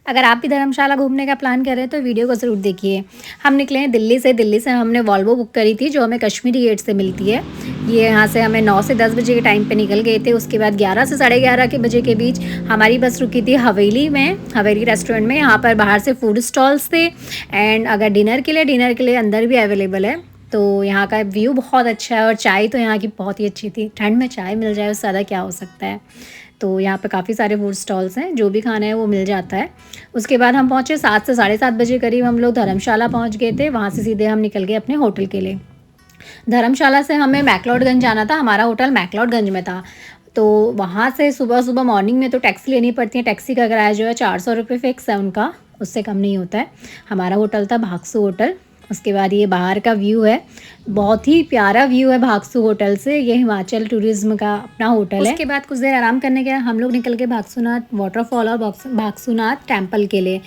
अगर आप भी धर्मशाला घूमने का प्लान कर रहे हैं तो वीडियो को ज़रूर देखिए। हम निकले हैं दिल्ली से हमने वॉल्वो बुक करी थी जो हमें कश्मीरी गेट से मिलती है। ये यहाँ से हमें 9 से 10 बजे के टाइम पे निकल गए थे। उसके बाद 11 से साढ़े 11 के बजे के बीच हमारी बस रुकी थी हवेली में, हवेली रेस्टोरेंट में। यहाँ पर बाहर से फूड स्टॉल्स थे एंड अगर डिनर के लिए अंदर भी अवेलेबल है। तो यहाँ का व्यू बहुत अच्छा है और चाय तो यहाँ की बहुत ही अच्छी थी। ठंड में चाय मिल जाए उससे ज़्यादा क्या हो सकता है। तो यहाँ पे काफ़ी सारे फूड स्टॉल्स हैं, जो भी खाना है वो मिल जाता है। उसके बाद हम पहुँचे 7 से साढ़े 7 बजे करीब हम लोग धर्मशाला पहुँच गए थे। वहाँ से सीधे हम निकल गए अपने होटल के लिए। धर्मशाला से हमें मैक्लोडगंज जाना था, हमारा होटल मैक्लोडगंज में था। तो वहाँ से सुबह मॉर्निंग में तो टैक्सी लेनी पड़ती है। टैक्सी का किराया जो है 400 रुपये फ़िक्स है उनका, उससे कम नहीं होता है। हमारा होटल था भागसू होटल। उसके बाद ये बाहर का व्यू है, बहुत ही प्यारा व्यू है भागसू होटल से। ये हिमाचल टूरिज्म का अपना होटल है। उसके बाद कुछ देर आराम करने के हम लोग निकल गए भागसूनाथ वाटरफॉल और भागसूनाथ टेम्पल के लिए।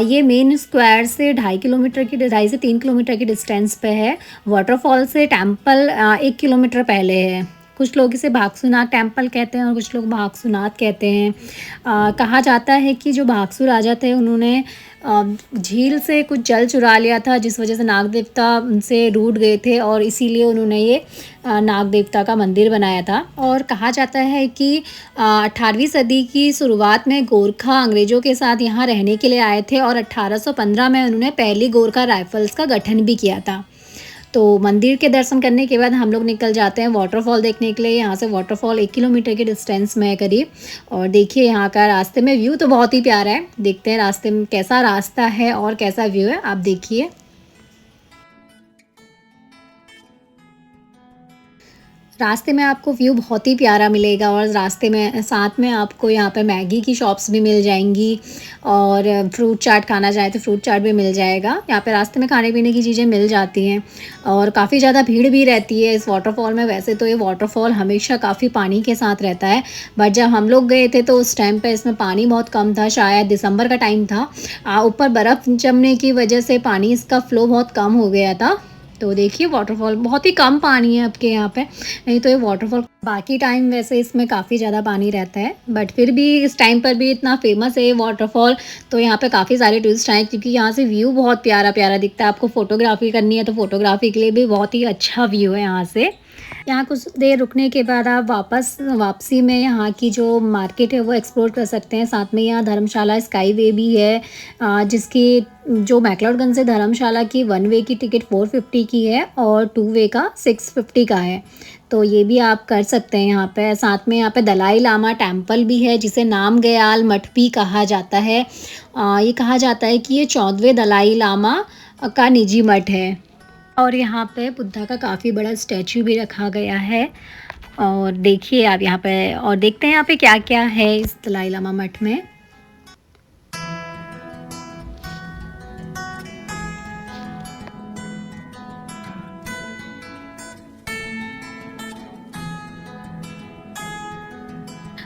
ये मेन स्क्वायर से 2.5 से 3 किलोमीटर की डिस्टेंस पे है। वाटरफॉल से टेम्पल 1 किलोमीटर पहले है। कुछ लोग इसे भागसूनाथ टेम्पल कहते हैं और कुछ लोग भागसूनाथ कहते हैं। कहा जाता है कि जो भागसू राजा थे उन्होंने झील से कुछ जल चुरा लिया था, जिस वजह से नाग देवता उनसे रूठ गए थे और इसीलिए उन्होंने ये नाग देवता का मंदिर बनाया था। और कहा जाता है कि 18वीं सदी की शुरुआत में गोरखा अंग्रेज़ों के साथ यहाँ रहने के लिए आए थे और 1815 में उन्होंने पहली गोरखा राइफल्स का गठन भी किया था। तो मंदिर के दर्शन करने के बाद हम लोग निकल जाते हैं वाटरफॉल देखने के लिए। यहाँ से वाटरफॉल 1 किलोमीटर के डिस्टेंस में है करीब। और देखिए यहाँ का रास्ते में व्यू तो बहुत ही प्यारा है। देखते हैं रास्ते में कैसा रास्ता है और कैसा व्यू है, आप देखिए। रास्ते में आपको व्यू बहुत ही प्यारा मिलेगा और रास्ते में साथ में आपको यहाँ पे मैगी की शॉप्स भी मिल जाएंगी और फ्रूट चाट खाना चाहे तो फ्रूट चाट भी मिल जाएगा। यहाँ पे रास्ते में खाने पीने की चीज़ें मिल जाती हैं और काफ़ी ज़्यादा भीड़ भी रहती है इस वाटरफॉल में। वैसे तो ये वाटरफॉल हमेशा काफ़ी पानी के साथ रहता है, बट जब हम लोग गए थे तो उस टाइम पर इसमें पानी बहुत कम था, शायद दिसंबर का टाइम था। ऊपर बर्फ़ जमने की वजह से पानी इसका फ़्लो बहुत कम हो गया था। तो देखिए वाटरफॉल बहुत ही कम पानी है आपके यहाँ पे, नहीं तो ये वाटरफॉल बाकी टाइम वैसे इसमें काफ़ी ज़्यादा पानी रहता है, बट फिर भी इस टाइम पर भी इतना फेमस है ये वाटरफॉल। तो यहाँ पे काफ़ी सारे टूरिस्ट आए क्योंकि यहाँ से व्यू बहुत प्यारा प्यारा दिखता है। आपको फ़ोटोग्राफी करनी है तो फ़ोटोग्राफी के लिए भी बहुत ही अच्छा व्यू है यहाँ से। यहाँ कुछ देर रुकने के बाद आप वापसी में यहाँ की जो मार्केट है वो एक्सप्लोर कर सकते हैं। साथ में यहाँ धर्मशाला स्काई वे भी है, जिसकी जो मैक्लोडगंज से धर्मशाला की 1 वे की टिकट 450 की है और 2 वे का 650 का है। तो ये भी आप कर सकते हैं यहाँ पे। साथ में यहाँ पे दलाई लामा टेम्पल भी है, जिसे नामग्याल मठ भी कहा जाता है। ये कहा जाता है कि ये 14वें दलाई लामा का निजी मठ है। और यहाँ पे बुद्धा का काफ़ी बड़ा स्टैचू भी रखा गया है। और देखिए आप यहाँ पे और देखते हैं यहाँ पे क्या क्या है इस दलाई लामा मठ में।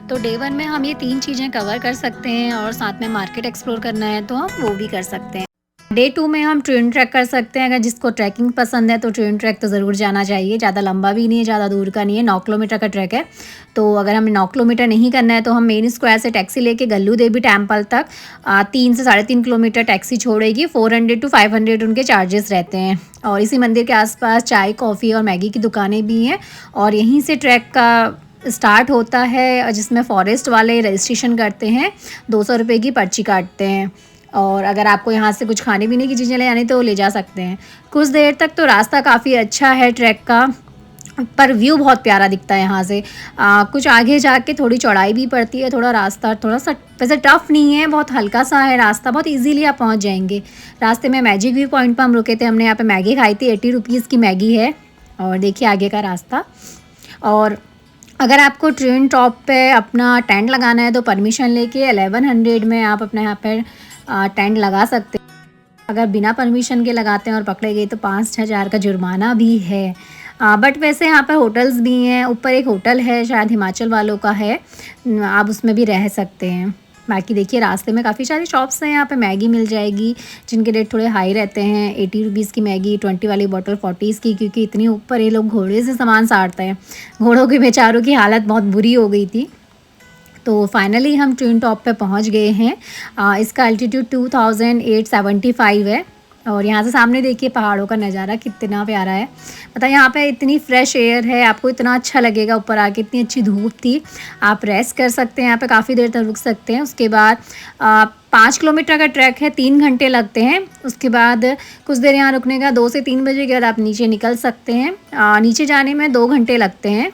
तो डे 1 में हम ये 3 चीज़ें कवर कर सकते हैं और साथ में मार्केट एक्सप्लोर करना है तो हम वो भी कर सकते हैं। डे 2 में हम ट्रेन ट्रैक कर सकते हैं। अगर जिसको ट्रैकिंग पसंद है तो ट्रेन ट्रैक तो ज़रूर जाना चाहिए। ज़्यादा लंबा भी नहीं है, ज़्यादा दूर का नहीं है, 9 किलोमीटर का ट्रैक है। तो अगर हमें 9 किलोमीटर नहीं करना है तो हम मेन स्क्वायर से टैक्सी लेके गल्लू देवी टेम्पल तक 3 से 3.5 किलोमीटर टैक्सी छोड़ेगी। 400 to 500 उनके चार्जेस रहते हैं। और इसी मंदिर के आसपास चाय कॉफ़ी और मैगी की दुकानें भी हैं और यहीं से ट्रैक का स्टार्ट होता है, जिसमें फॉरेस्ट वाले रजिस्ट्रेशन करते हैं, 200 रुपये की पर्ची काटते हैं। और अगर आपको यहाँ से कुछ खाने पीने की चीज़ें ले आनी तो ले जा सकते हैं। कुछ देर तक तो रास्ता काफ़ी अच्छा है ट्रैक का, पर व्यू बहुत प्यारा दिखता है यहाँ से। कुछ आगे जाके थोड़ी चौड़ाई भी पड़ती है, थोड़ा रास्ता थोड़ा सा वैसे टफ़ नहीं है, बहुत हल्का सा है रास्ता, बहुत इजीली आप पहुँच जाएंगे। रास्ते में मैजिक व्यू पॉइंट पर हम रुके थे, हमने यहाँ पे मैगी खाई थी, 80 रुपीज़ की मैगी है। और देखिए आगे का रास्ता। और अगर आपको ट्रेन टॉप पे अपना टेंट लगाना है तो परमिशन लेके 1100 में आप अपने यहाँ पर टेंट लगा सकते हैं। अगर बिना परमिशन के लगाते हैं और पकड़े गए तो 5000 का जुर्माना भी है। बट वैसे यहाँ पर होटल्स भी हैं। ऊपर एक होटल है, शायद हिमाचल वालों का है, आप उसमें भी रह सकते हैं। बाकी देखिए रास्ते में काफ़ी सारी शॉप्स हैं। यहाँ पे मैगी मिल जाएगी जिनके रेट थोड़े हाई रहते हैं। 80 रुपीज़ की मैगी, 20 वाली बॉटल 40 की, क्योंकि इतनी ऊपर ये लोग घोड़े से सामान साटते हैं। घोड़ों के बेचारों की हालत बहुत बुरी हो गई थी। तो फाइनली हम ट्विन टॉप पे पहुंच गए हैं। इसका एल्टीट्यूड 2875 है और यहाँ से सामने देखिए पहाड़ों का नज़ारा कितना प्यारा है। पता है यहाँ पे इतनी फ्रेश एयर है, आपको इतना अच्छा लगेगा। ऊपर आके इतनी अच्छी धूप थी, आप रेस्ट कर सकते हैं यहाँ पे, काफ़ी देर तक रुक सकते हैं। उसके बाद 5 किलोमीटर का ट्रैक है, 3 घंटे लगते हैं। उसके बाद कुछ देर यहाँ रुकने का, 2 से 3 बजे के बाद आप नीचे निकल सकते हैं। नीचे जाने में 2 घंटे लगते हैं।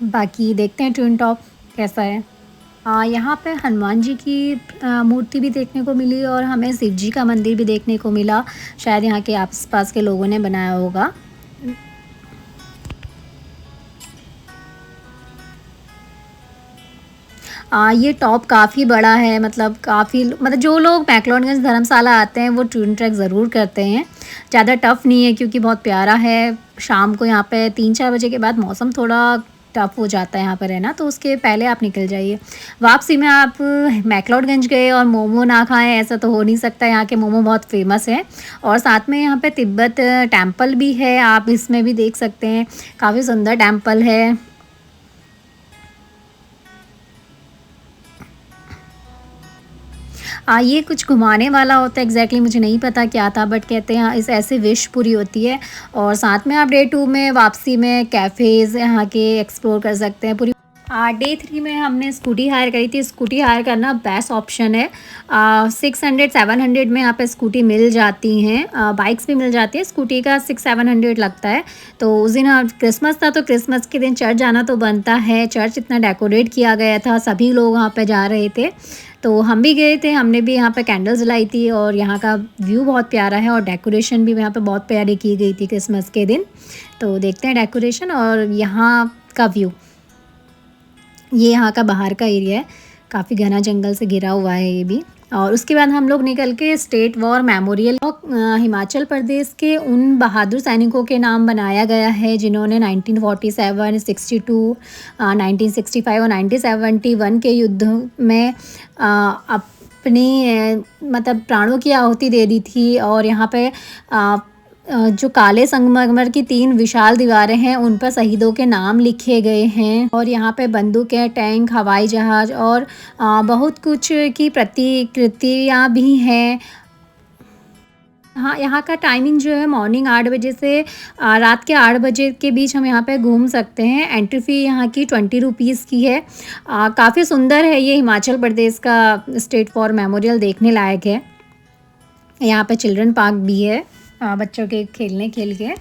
बाकी देखते हैं ट्विन टॉप कैसा है। यहाँ पे हनुमान जी की मूर्ति भी देखने को मिली और हमें शिव जी का मंदिर भी देखने को मिला। शायद यहाँ के आसपास के लोगों ने बनाया होगा। ये टॉप काफ़ी बड़ा है, मतलब जो लोग मैक्लोडगंज धर्मशाला आते हैं वो ट्विन ट्रैक ज़रूर करते हैं। ज़्यादा टफ़ नहीं है क्योंकि बहुत प्यारा है। शाम को यहाँ पे 3-4 बजे के बाद मौसम थोड़ा टफ हो जाता है यहाँ पर रहना, तो उसके पहले आप निकल जाइए। वापसी में आप मैक्लोडगंज गए और मोमो ना खाएं ऐसा तो हो नहीं सकता। यहाँ के मोमो बहुत फेमस है और साथ में यहाँ पे तिब्बत टेम्पल भी है, आप इसमें भी देख सकते हैं। काफ़ी सुंदर टेम्पल है। ये कुछ घुमाने वाला होता है, एग्जैक्टली मुझे नहीं पता क्या था, बट कहते हैं इस ऐसे विश पूरी होती है। और साथ में आप डे 2 में वापसी में कैफ़ेज़ यहाँ के एक्सप्लोर कर सकते हैं पूरी। डे 3 में हमने स्कूटी हायर करी थी। स्कूटी हायर करना बेस्ट ऑप्शन है। 600-700 में यहाँ पे स्कूटी मिल जाती हैं। बाइक्स भी मिल जाती है, स्कूटी का 600-700 लगता है। तो उस दिन क्रिसमस था, तो क्रिसमस के दिन चर्च जाना तो बनता है। चर्च इतना डेकोरेट किया गया था, सभी लोग वहाँ पे जा रहे थे, तो हम भी गए थे। हमने भी यहाँ पे कैंडल्स जलाई थी और यहाँ का व्यू बहुत प्यारा है और डेकोरेशन भी यहाँ पे बहुत प्यारी की गई थी क्रिसमस के दिन। तो देखते हैं डेकोरेशन और यहाँ का व्यू। ये यहाँ का बाहर का एरिया है, काफ़ी घना जंगल से घिरा हुआ है ये भी। और उसके बाद हम लोग निकल के state war memorial Himachal Pradesh के उन बहादुर सैनिकों के नाम बनाया गया है जिन्होंने 1947, 62, 1965 और 1971 के युद्ध में अपनी मतलब प्राणों की आहुति दे दी थी। और यहाँ पे जो काले संगमरमर की 3 विशाल दीवारें हैं उन पर शहीदों के नाम लिखे गए हैं। और यहाँ पे बंदूकें, टैंक, हवाई जहाज़ और बहुत कुछ की प्रतिकृतियाँ भी हैं। हाँ, यहाँ का टाइमिंग जो है मॉर्निंग 8 बजे से रात के 8 बजे के बीच हम यहाँ पे घूम सकते हैं। एंट्री फ़ी यहाँ की 20 रुपीज़ की है। काफ़ी सुंदर है ये हिमाचल प्रदेश का स्टेट वॉर मेमोरियल, देखने लायक है। यहाँ पे चिल्ड्रन पार्क भी है बच्चों के खेलने के लिए।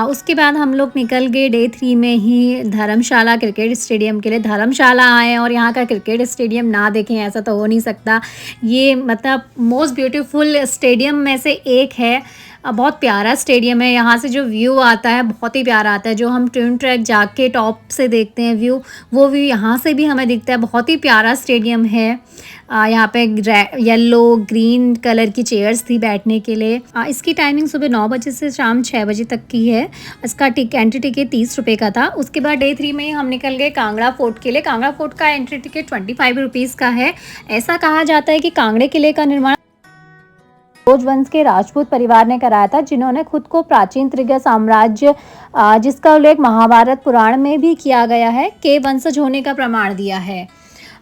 उसके बाद हम लोग निकल गए डे 3 में ही धर्मशाला क्रिकेट स्टेडियम के लिए। धर्मशाला आए और यहाँ का क्रिकेट स्टेडियम ना देखें ऐसा तो हो नहीं सकता। ये मतलब मोस्ट ब्यूटीफुल स्टेडियम में से एक है। बहुत प्यारा स्टेडियम है। यहाँ से जो व्यू आता है बहुत ही प्यारा आता है। जो हम ट्विन ट्रैक जाके टॉप से देखते हैं व्यू, वो व्यू यहाँ से भी हमें दिखता है। बहुत ही प्यारा स्टेडियम है। यहाँ पे येलो ग्रीन कलर की चेयर्स थी बैठने के लिए। इसकी टाइमिंग सुबह 9 बजे से शाम 6 बजे तक की है। इसका एंट्री टिकट 30 रुपये का था। उसके बाद डे 3 में हम निकल गए कांगड़ा फोर्ट के लिए। कांगड़ा फोर्ट का एंट्री टिकट 25 रुपीज़ का है। ऐसा कहा जाता है कि कांगड़े किले का निर्माण भोजवंश के राजपूत परिवार ने कराया था, जिन्होंने खुद को प्राचीन त्रिगय साम्राज्य जिसका उल्लेख महाभारत पुराण में भी किया गया है के वंशज होने का प्रमाण दिया है।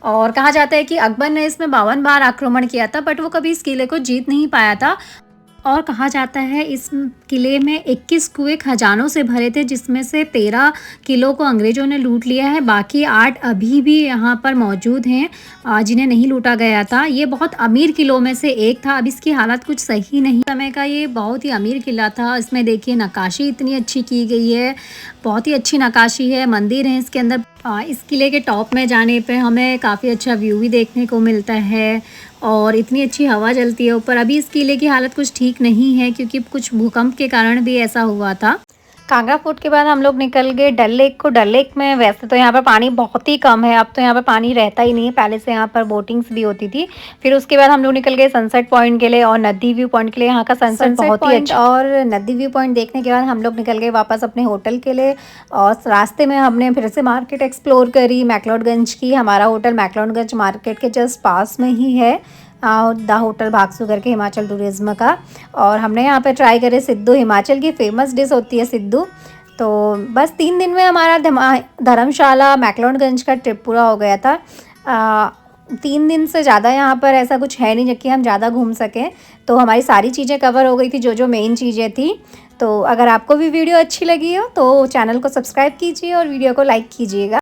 और कहा जाता है कि अकबर ने इसमें 52 बार आक्रमण किया था, बट वो कभी इस किले को जीत नहीं पाया था। और कहा जाता है इस किले में 21 कुएं खजानों से भरे थे, जिसमें से 13 किलों को अंग्रेजों ने लूट लिया है। बाकी 8 अभी भी यहाँ पर मौजूद हैं जिन्हें नहीं लूटा गया था। ये बहुत अमीर किलों में से एक था। अब इसकी हालत कुछ सही नहीं। समय का ये बहुत ही अमीर किला था। इसमें देखिए नक्काशी इतनी अच्छी की गई है, बहुत ही अच्छी नक्काशी है। मंदिर है इसके अंदर। इस किले के टॉप में जाने पे हमें काफ़ी अच्छा व्यू भी देखने को मिलता है और इतनी अच्छी हवा चलती है ऊपर। अभी इस किले की हालत कुछ ठीक नहीं है क्योंकि कुछ भूकंप के कारण भी ऐसा हुआ था। कांगड़ा फोर्ट के बाद हम लोग निकल गए डल लेक को। डल लेक में वैसे तो यहाँ पर पानी बहुत ही कम है, अब तो यहाँ पर पानी रहता ही नहीं है। पहले से यहाँ पर बोटिंग्स भी होती थी। फिर उसके बाद हम लोग निकल गए सनसेट पॉइंट के लिए और नदी व्यू पॉइंट के लिए। यहाँ का सनसेट बहुत ही अच्छा। और नदी व्यू पॉइंट देखने के बाद हम लोग निकल गए वापस अपने होटल के लिए। और रास्ते में हमने फिर से मार्केट एक्सप्लोर करी मैक्लोडगंज की। हमारा होटल मैक्लोडगंज मार्केट के जस्ट पास में ही है, द होटल भागसू करके, हिमाचल टूरिज्म का। और हमने यहाँ पे ट्राई करे सिद्धू। हिमाचल की फेमस डिश होती है सिद्धू, तो बस 3 दिन में हमारा धर्मशाला मैक्लोडगंज का ट्रिप पूरा हो गया था। 3 दिन से ज़्यादा यहाँ पर ऐसा कुछ है नहीं कि हम ज़्यादा घूम सकें, तो हमारी सारी चीज़ें कवर हो गई थी जो मेन चीज़ें थी। तो अगर आपको भी वीडियो अच्छी लगी हो तो चैनल को सब्सक्राइब कीजिए और वीडियो को लाइक कीजिएगा।